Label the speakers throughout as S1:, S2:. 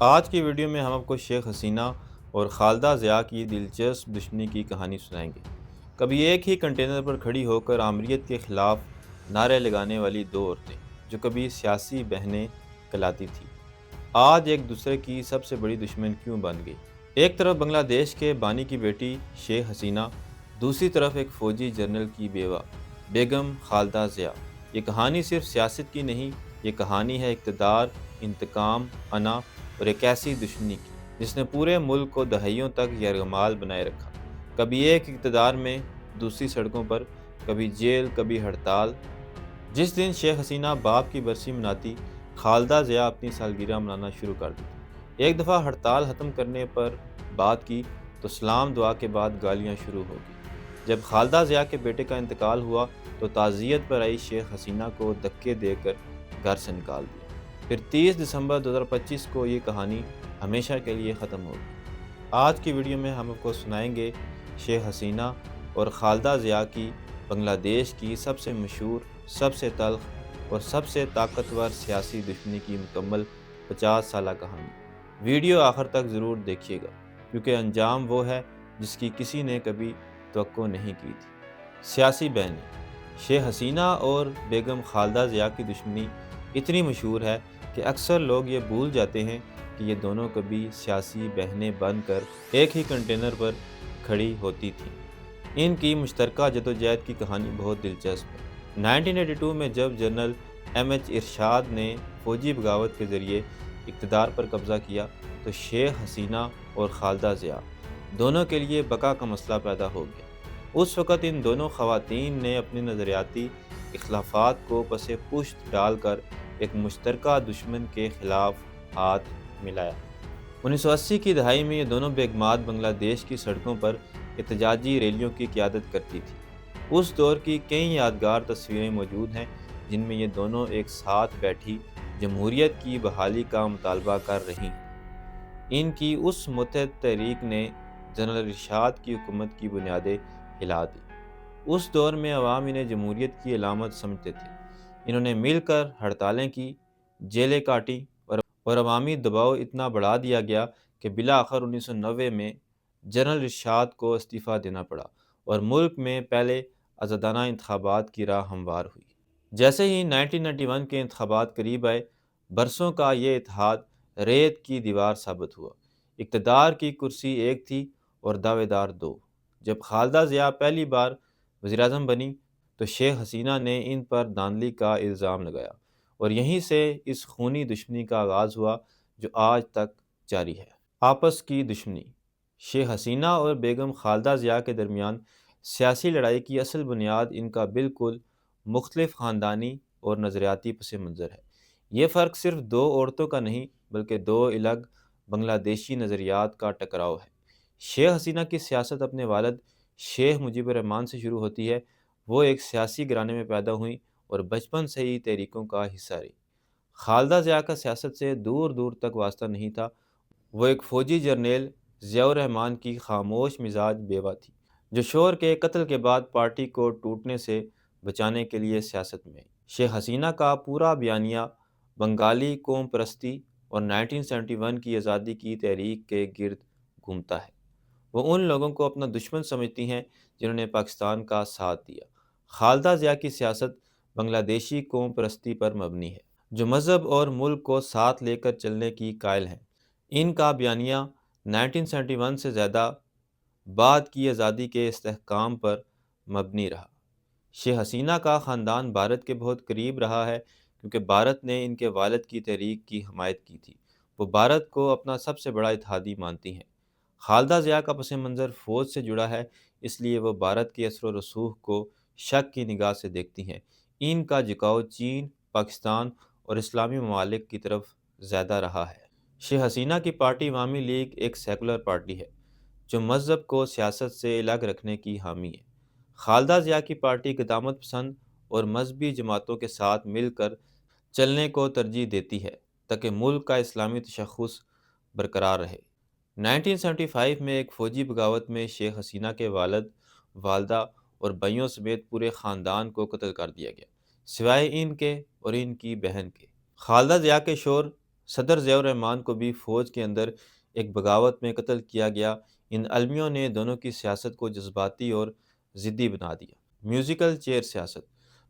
S1: آج کی ویڈیو میں ہم آپ کو شیخ حسینہ اور خالدہ ضیاء کی دلچسپ دشمنی کی کہانی سنائیں گے۔ کبھی ایک ہی کنٹینر پر کھڑی ہو کر آمریت کے خلاف نعرے لگانے والی دو عورتیں، جو کبھی سیاسی بہنیں کہلاتی تھیں، آج ایک دوسرے کی سب سے بڑی دشمن کیوں بن گئی؟ ایک طرف بنگلہ دیش کے بانی کی بیٹی شیخ حسینہ، دوسری طرف ایک فوجی جنرل کی بیوہ بیگم خالدہ ضیاء۔ یہ کہانی صرف سیاست کی نہیں، یہ کہانی ہے اقتدار، انتقام، انا اور ایک ایسی دشمنی کی جس نے پورے ملک کو دہائیوں تک یرغمال بنائے رکھا۔ کبھی ایک اقتدار میں، دوسری سڑکوں پر، کبھی جیل، کبھی ہڑتال۔ جس دن شیخ حسینہ باپ کی برسی مناتی، خالدہ ضیاء اپنی سالگرہ منانا شروع کر دیتی۔ ایک دفعہ ہڑتال ختم کرنے پر بات کی تو سلام دعا کے بعد گالیاں شروع ہو گئی۔ جب خالدہ ضیاء کے بیٹے کا انتقال ہوا تو تعزیت پر آئی شیخ حسینہ کو دھکے دے کر گھر سے نکال دیا۔ پھر 30 دسمبر 2025 کو یہ کہانی ہمیشہ کے لیے ختم ہو گئی۔ آج کی ویڈیو میں ہم آپ کو سنائیں گے شیخ حسینہ اور خالدہ ضیاء کی بنگلہ دیش کی سب سے مشہور، سب سے تلخ اور سب سے طاقتور سیاسی دشمنی کی مکمل 50 سالہ کہانی۔ ویڈیو آخر تک ضرور دیکھیے گا، کیونکہ انجام وہ ہے جس کی کسی نے کبھی توقع نہیں کی تھی۔ سیاسی بہنیں۔ شیخ حسینہ اور بیگم خالدہ ضیاء کی دشمنی اتنی مشہور ہے کہ اکثر لوگ یہ بھول جاتے ہیں کہ یہ دونوں کبھی سیاسی بہنیں بن کر ایک ہی کنٹینر پر کھڑی ہوتی تھیں۔ ان کی مشترکہ جدوجہد کی کہانی بہت دلچسپ ہے۔ 1982 میں جب جنرل M.H. ارشاد نے فوجی بغاوت کے ذریعے اقتدار پر قبضہ کیا تو شیخ حسینہ اور خالدہ ضیاء دونوں کے لیے بقا کا مسئلہ پیدا ہو گیا۔ اس وقت ان دونوں خواتین نے اپنے نظریاتی اختلافات کو پس پشت ڈال کر ایک مشترکہ دشمن کے خلاف ہاتھ ملایا۔ 1980 کی دہائی میں یہ دونوں بیگمات بنگلہ دیش کی سڑکوں پر احتجاجی ریلیوں کی قیادت کرتی تھیں۔ اس دور کی کئی یادگار تصویریں موجود ہیں جن میں یہ دونوں ایک ساتھ بیٹھی جمہوریت کی بحالی کا مطالبہ کر رہی ہیں۔ ان کی اس متحد تحریک نے جنرل ارشاد کی حکومت کی بنیادیں ہلا دی۔ اس دور میں عوام انہیں جمہوریت کی علامت سمجھتے تھے۔ انہوں نے مل کر ہڑتالیں کی، جیلیں کاٹی اور عوامی دباؤ اتنا بڑھا دیا گیا کہ بالآخر 1990 میں جنرل ارشاد کو استعفیٰ دینا پڑا اور ملک میں پہلے آزادانہ انتخابات کی راہ ہموار ہوئی۔ جیسے ہی 1991 کے انتخابات قریب آئے، برسوں کا یہ اتحاد ریت کی دیوار ثابت ہوا۔ اقتدار کی کرسی ایک تھی اور دعوے دار دو۔ جب خالدہ ضیاء پہلی بار وزیراعظم بنی تو شیخ حسینہ نے ان پر دھاندلی کا الزام لگایا اور یہیں سے اس خونی دشمنی کا آغاز ہوا جو آج تک جاری ہے۔ آپس کی دشمنی۔ شیخ حسینہ اور بیگم خالدہ ضیاء کے درمیان سیاسی لڑائی کی اصل بنیاد ان کا بالکل مختلف خاندانی اور نظریاتی پس منظر ہے۔ یہ فرق صرف دو عورتوں کا نہیں بلکہ دو الگ بنگلہ دیشی نظریات کا ٹکراؤ ہے۔ شیخ حسینہ کی سیاست اپنے والد شیخ مجیب الرحمن سے شروع ہوتی ہے۔ وہ ایک سیاسی گھرانے میں پیدا ہوئیں اور بچپن سے ہی تحریکوں کا حصہ رہی۔ خالدہ ضیاء کا سیاست سے دور دور تک واسطہ نہیں تھا۔ وہ ایک فوجی جرنیل ضیاء الرحمن کی خاموش مزاج بیوہ تھی، جو شوہر کے قتل کے بعد پارٹی کو ٹوٹنے سے بچانے کے لیے سیاست میں آئی۔ شیخ حسینہ کا پورا بیانیہ بنگالی قوم پرستی اور 1971 کی آزادی کی تحریک کے گرد گھومتا ہے۔ وہ ان لوگوں کو اپنا دشمن سمجھتی ہیں جنہوں نے پاکستان کا ساتھ دیا۔ خالدہ ضیاء کی سیاست بنگلہ دیشی قوم پرستی پر مبنی ہے، جو مذہب اور ملک کو ساتھ لے کر چلنے کی قائل ہیں۔ ان کا بیانیہ 1971 سے زیادہ بعد کی آزادی کے استحکام پر مبنی رہا۔ شیخ حسینہ کا خاندان بھارت کے بہت قریب رہا ہے کیونکہ بھارت نے ان کے والد کی تحریک کی حمایت کی تھی۔ وہ بھارت کو اپنا سب سے بڑا اتحادی مانتی ہیں۔ خالدہ ضیاء کا پس منظر فوج سے جڑا ہے، اس لیے وہ بھارت کے اثر و رسوخ کو شک کی نگاہ سے دیکھتی ہیں۔ ان کا جھکاؤ چین، پاکستان اور اسلامی ممالک کی طرف زیادہ رہا ہے۔ شیخ حسینہ کی پارٹی عوامی لیگ ایک سیکولر پارٹی ہے جو مذہب کو سیاست سے الگ رکھنے کی حامی ہے۔ خالدہ ضیاء کی پارٹی قدامت پسند اور مذہبی جماعتوں کے ساتھ مل کر چلنے کو ترجیح دیتی ہے تاکہ ملک کا اسلامی تشخص برقرار رہے۔ 1975 میں ایک فوجی بغاوت میں شیخ حسینہ کے والد، والدہ اور بھائیوں سمیت پورے خاندان کو قتل کر دیا گیا، سوائے ان کے اور ان کی بہن کے۔ خالدہ ضیاء کے شوہر صدر ضیاء الرحمن کو بھی فوج کے اندر ایک بغاوت میں قتل کیا گیا۔ ان المیوں نے دونوں کی سیاست کو جذباتی اور ضدی بنا دیا۔ میوزیکل چیئر سیاست۔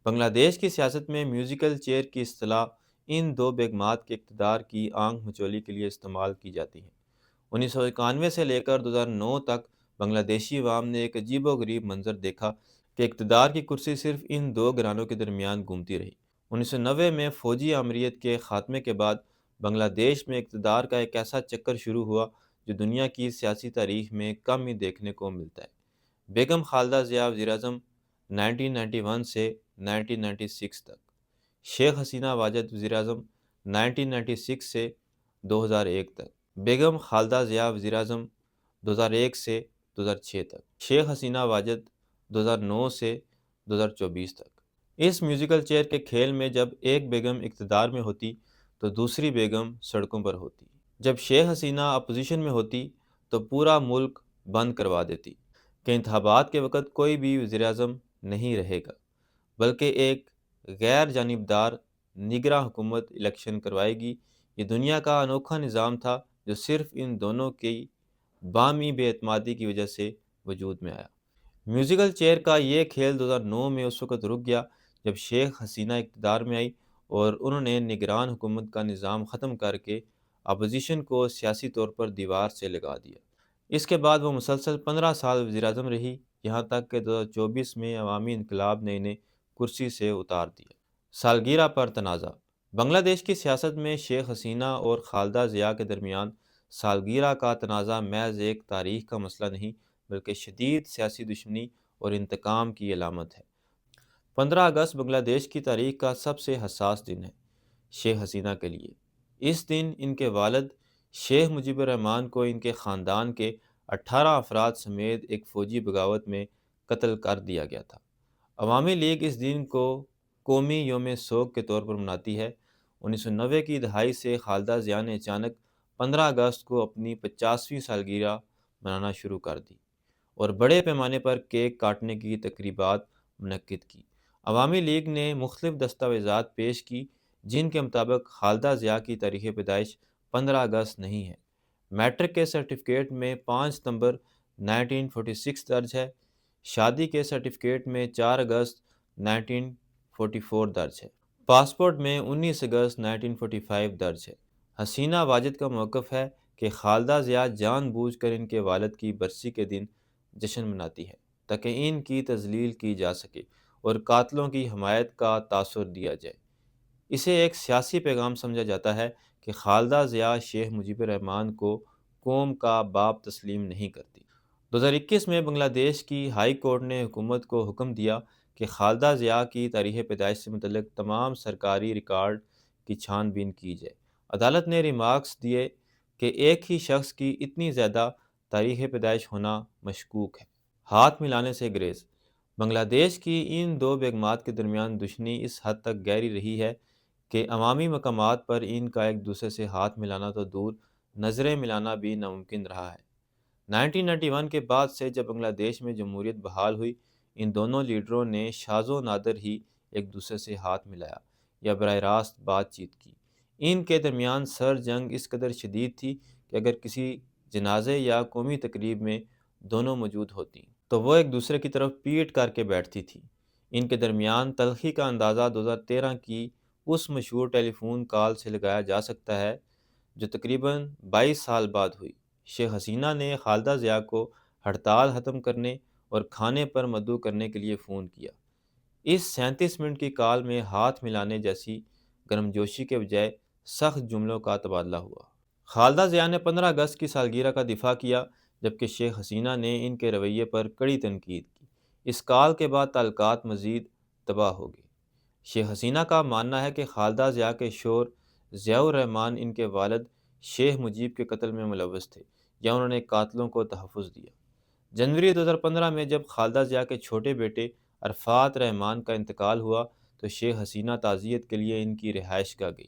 S1: بنگلہ دیش کی سیاست میں میوزیکل چیئر کی اصطلاح ان دو بیگمات کے اقتدار کی آنکھ مچولی کے لیے استعمال کی جاتی ہے۔ 1991 سے لے کر 2009 تک بنگلہ دیشی عوام نے ایک عجیب و غریب منظر دیکھا کہ اقتدار کی کرسی صرف ان دو گھرانوں کے درمیان گھومتی رہی۔ 1990 میں فوجی آمریت کے خاتمے کے بعد بنگلہ دیش میں اقتدار کا ایک ایسا چکر شروع ہوا جو دنیا کی سیاسی تاریخ میں کم ہی دیکھنے کو ملتا ہے۔ بیگم خالدہ ضیاء وزیر اعظم 1991 سے 1996 تک، شیخ حسینہ واجد وزیر اعظم 1996 سے 2001 تک، بیگم خالدہ ضیاء وزیر اعظم 2001 سے 2006 تک، شیخ حسینہ واجد 2009 سے 2024 تک۔ اس میوزیکل چیئر کے کھیل میں جب ایک بیگم اقتدار میں ہوتی تو دوسری بیگم سڑکوں پر ہوتی۔ جب شیخ حسینہ اپوزیشن میں ہوتی تو پورا ملک بند کروا دیتی کہ انتخابات کے وقت کوئی بھی وزیر اعظم نہیں رہے گا، بلکہ ایک غیر جانبدار نگراں حکومت الیکشن کروائے گی۔ یہ دنیا کا انوکھا نظام تھا جو صرف ان دونوں کی باہمی بے اعتمادی کی وجہ سے وجود میں آیا۔ میوزیکل چیئر کا یہ کھیل 2009 میں اس وقت رک گیا جب شیخ حسینہ اقتدار میں آئی اور انہوں نے نگران حکومت کا نظام ختم کر کے اپوزیشن کو سیاسی طور پر دیوار سے لگا دیا۔ اس کے بعد وہ مسلسل 15 سال وزیر اعظم رہی، یہاں تک کہ 2024 میں عوامی انقلاب نے انہیں کرسی سے اتار دیا۔ سالگرہ پر تنازع۔ بنگلہ دیش کی سیاست میں شیخ حسینہ اور خالدہ ضیاء کے درمیان سالگرہ کا تنازع محض ایک تاریخ کا مسئلہ نہیں بلکہ شدید سیاسی دشمنی اور انتقام کی علامت ہے۔ 15 اگست بنگلہ دیش کی تاریخ کا سب سے حساس دن ہے شیخ حسینہ کے لیے۔ اس دن ان کے والد شیخ مجیب الرحمن کو ان کے خاندان کے 18 افراد سمیت ایک فوجی بغاوت میں قتل کر دیا گیا تھا۔ عوامی لیگ اس دن کو قومی یوم سوگ کے طور پر مناتی ہے۔ 1990 کی دہائی سے خالدہ ضیاء نے اچانک 15 اگست کو اپنی 50ویں سالگرہ منانا شروع کر دی اور بڑے پیمانے پر کیک کاٹنے کی تقریبات منعقد کی۔ عوامی لیگ نے مختلف دستاویزات پیش کی جن کے مطابق خالدہ ضیاء کی تاریخ پیدائش 15 اگست نہیں ہے۔ میٹرک کے سرٹیفکیٹ میں 5 ستمبر 1946 درج ہے، شادی کے سرٹیفکیٹ میں 4 اگست 1944 درج ہے، پاسپورٹ میں 19 اگست 1945 درج ہے۔ حسینہ واجد کا موقف ہے کہ خالدہ ضیاء جان بوجھ کر ان کے والد کی برسی کے دن جشن مناتی ہے تاکہ ان کی تذلیل کی جا سکے اور قاتلوں کی حمایت کا تاثر دیا جائے۔ اسے ایک سیاسی پیغام سمجھا جاتا ہے کہ خالدہ ضیاء شیخ مجیب الرحمن کو قوم کا باپ تسلیم نہیں کرتی۔ 2021 میں بنگلہ دیش کی ہائی کورٹ نے حکومت کو حکم دیا کہ خالدہ ضیاء کی تاریخ پیدائش سے متعلق تمام سرکاری ریکارڈ کی چھان بین کی جائے۔ عدالت نے ریمارکس دیے کہ ایک ہی شخص کی اتنی زیادہ تاریخ پیدائش ہونا مشکوک ہے۔ ہاتھ ملانے سے گریز۔ بنگلہ دیش کی ان دو بیگمات کے درمیان دشمنی اس حد تک گہری رہی ہے کہ عوامی مقامات پر ان کا ایک دوسرے سے ہاتھ ملانا تو دور، نظریں ملانا بھی ناممکن رہا ہے۔ 1991 کے بعد سے جب بنگلہ دیش میں جمہوریت بحال ہوئی، ان دونوں لیڈروں نے شاذ و نادر ہی ایک دوسرے سے ہاتھ ملایا یا براہ راست بات چیت کی۔ ان کے درمیان سر جنگ اس قدر شدید تھی کہ اگر کسی جنازے یا قومی تقریب میں دونوں موجود ہوتی تو وہ ایک دوسرے کی طرف پیٹ کر کے بیٹھتی تھی۔ ان کے درمیان تلخی کا اندازہ 2013 کی اس مشہور ٹیلی فون کال سے لگایا جا سکتا ہے جو تقریباً 22 سال بعد ہوئی۔ شیخ حسینہ نے خالدہ ضیاء کو ہڑتال ختم کرنے اور کھانے پر مدعو کرنے کے لیے فون کیا۔ اس 37 منٹ کی کال میں ہاتھ ملانے جیسی گرمجوشی کے بجائے سخت جملوں کا تبادلہ ہوا۔ خالدہ ضیاء نے 15 اگست کی سالگرہ کا دفاع کیا جبکہ شیخ حسینہ نے ان کے رویے پر کڑی تنقید کی۔ اس کال کے بعد تعلقات مزید تباہ ہو گئے۔ شیخ حسینہ کا ماننا ہے کہ خالدہ ضیاء کے شوہر ضیاء الرحمن ان کے والد شیخ مجیب کے قتل میں ملوث تھے یا انہوں نے قاتلوں کو تحفظ دیا۔ جنوری 2015 میں جب خالدہ ضیاء کے چھوٹے بیٹے عرفات رحمان کا انتقال ہوا تو شیخ حسینہ تعزیت کے لیے ان کی رہائش گاہ گئی،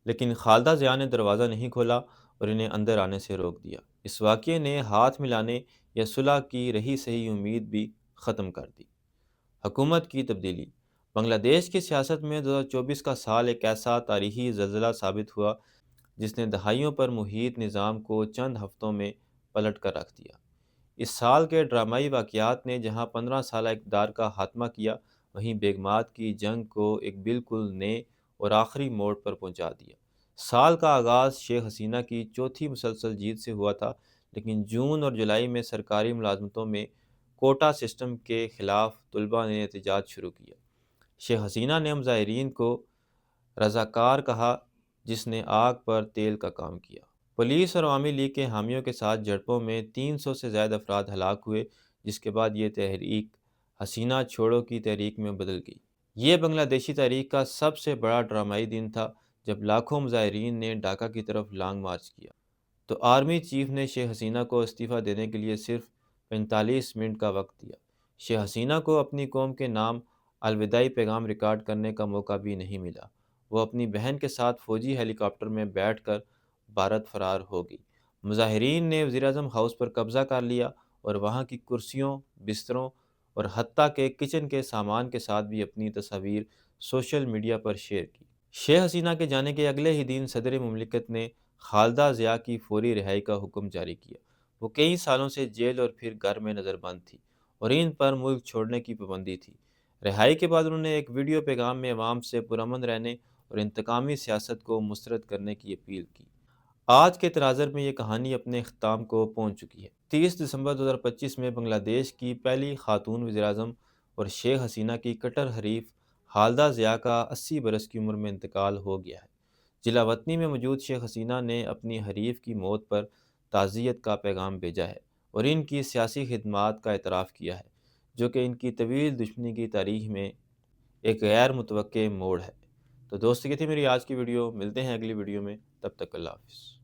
S1: لیکن خالدہ ضیاء نے دروازہ نہیں کھولا اور انہیں اندر آنے سے روک دیا۔ اس واقعے نے ہاتھ ملانے یا صلح کی رہی سہی امید بھی ختم کر دی۔ حکومت کی تبدیلی۔ بنگلہ دیش کی سیاست میں 2024 کا سال ایک ایسا تاریخی زلزلہ ثابت ہوا جس نے دہائیوں پر محیط نظام کو چند ہفتوں میں پلٹ کر رکھ دیا۔ اس سال کے ڈرامائی واقعات نے جہاں 15 سالہ اقتدار کا خاتمہ کیا، وہیں بیگمات کی جنگ کو ایک بالکل نئے اور آخری موڑ پر پہنچا دیا۔ سال کا آغاز شیخ حسینہ کی چوتھی مسلسل جیت سے ہوا تھا، لیکن جون اور جولائی میں سرکاری ملازمتوں میں کوٹا سسٹم کے خلاف طلباء نے احتجاج شروع کیا۔ شیخ حسینہ نے مظاہرین کو رضاکار کہا، جس نے آگ پر تیل کا کام کیا۔ پولیس اور عوامی لیگ کے حامیوں کے ساتھ جھڑپوں میں 300 سے زائد افراد ہلاک ہوئے، جس کے بعد یہ تحریک حسینہ چھوڑو کی تحریک میں بدل گئی۔ یہ بنگلہ دیشی تاریخ کا سب سے بڑا ڈرامائی دن تھا، جب لاکھوں مظاہرین نے ڈھاکہ کی طرف لانگ مارچ کیا تو آرمی چیف نے شیخ حسینہ کو استعفیٰ دینے کے لیے صرف 45 منٹ کا وقت دیا۔ شیخ حسینہ کو اپنی قوم کے نام الوداعی پیغام ریکارڈ کرنے کا موقع بھی نہیں ملا۔ وہ اپنی بہن کے ساتھ فوجی ہیلی کاپٹر میں بیٹھ کر بھارت فرار ہو گئی۔ مظاہرین نے وزیراعظم ہاؤس پر قبضہ کر لیا اور وہاں کی کرسیوں، بستروں اور حتیٰ کہ کچن کے سامان کے ساتھ بھی اپنی تصاویر سوشل میڈیا پر شیئر کی۔ شیخ حسینہ کے جانے کے اگلے ہی دن صدر مملکت نے خالدہ ضیاء کی فوری رہائی کا حکم جاری کیا۔ وہ کئی سالوں سے جیل اور پھر گھر میں نظر بند تھی اور ان پر ملک چھوڑنے کی پابندی تھی۔ رہائی کے بعد انہوں نے ایک ویڈیو پیغام میں عوام سے پرامن رہنے اور انتقامی سیاست کو مسترد کرنے کی اپیل کی۔ آج کے تناظر میں یہ کہانی اپنے اختتام کو پہنچ چکی ہے۔ 30 دسمبر 2025 میں بنگلہ دیش کی پہلی خاتون وزیراعظم اور شیخ حسینہ کی کٹر حریف خالدہ ضیاء کا 80 برس کی عمر میں انتقال ہو گیا ہے۔ ضلع وطنی میں موجود شیخ حسینہ نے اپنی حریف کی موت پر تعزیت کا پیغام بھیجا ہے اور ان کی سیاسی خدمات کا اعتراف کیا ہے، جو کہ ان کی طویل دشمنی کی تاریخ میں ایک غیر متوقع موڑ ہے۔ تو دوست، یہ تھی میری آج کی ویڈیو۔ ملتے ہیں اگلی ویڈیو میں، تب تک اللہ حافظ۔